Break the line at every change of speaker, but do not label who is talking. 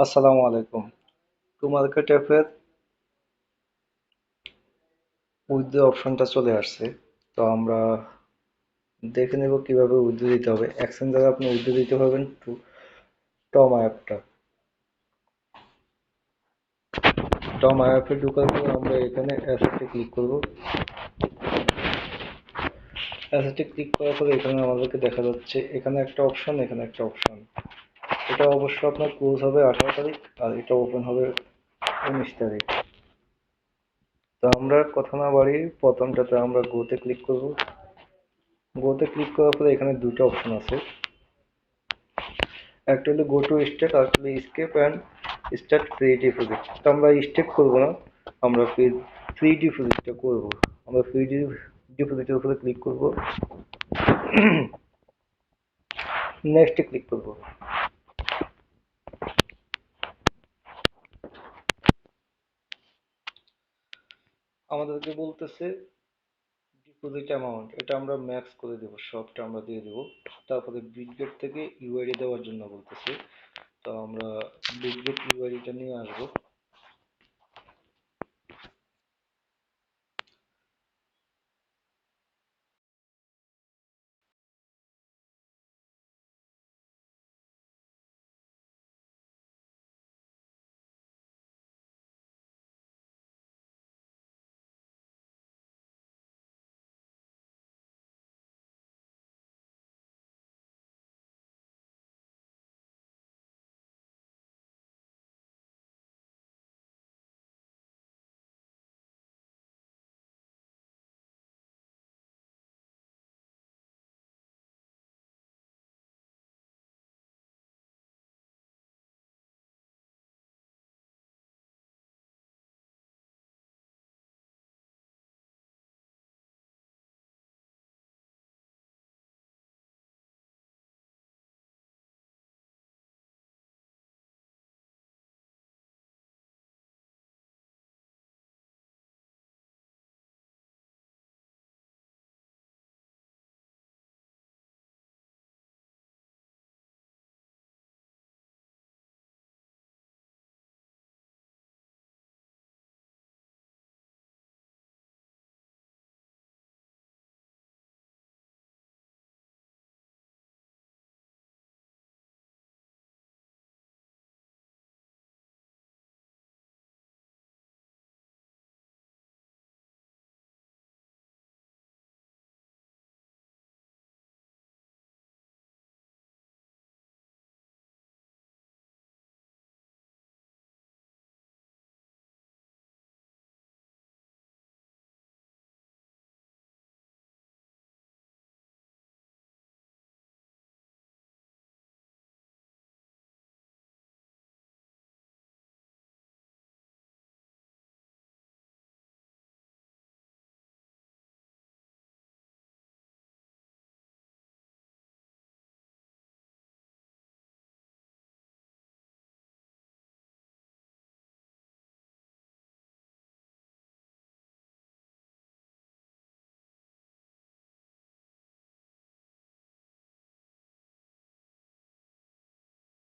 আসসালামু আলাইকুম। To market অ্যাপের উইথড্র অপশনটা চলে আসছে। তো আমরা দেখে নেব কিভাবে উইথড্র দিতে হবে। এক্সচেঞ্জারে আপনি উইথড্র দিতে পারবেন টম অ্যাপটা। টম অ্যাপে ঢোকার পর আমরা এখানে অ্যাসেটে ক্লিক করব। অ্যাসেটে ক্লিক করার পরে এখানে আমাদেরকে দেখা যাচ্ছে এখানে একটা অপশন, এখানে একটা অপশন। এটা অবশ্য আপনার ক্লোজ হবে 18 তারিখ, আর এটা ওপেন হবে 19 তারিখ। তো আমরা কথা না বাড়িয়ে প্রথমটাতে আমরা গোতে ক্লিক করব। গোতে ক্লিক করার পরে এখানে দুটো অপশন আছে, একটা হলো গো টু স্টেট, আর একটা হলো স্কেপ অ্যান্ড স্টার্ট ফ্রি ডিপোজিট। তো আমরা স্টেপ করব না, আমরা ফ্রি ডিপোজিটটা করব। আমরা ফ্রি ডিপোজিটের উপরে ক্লিক করব, নেক্সটে ক্লিক করব। আমাদেরকে বলতেছে ডিপোজিট অ্যামাউন্ট, এটা আমরা ম্যাক্স করে দেব, সবটা আমরা দিয়ে দেব। তারপরে বিটগেট থেকে ইউআইডি দেওয়ার জন্য বলতেছে। তো আমরা বিটগেট ইউআইডিটা নিয়ে আসবো।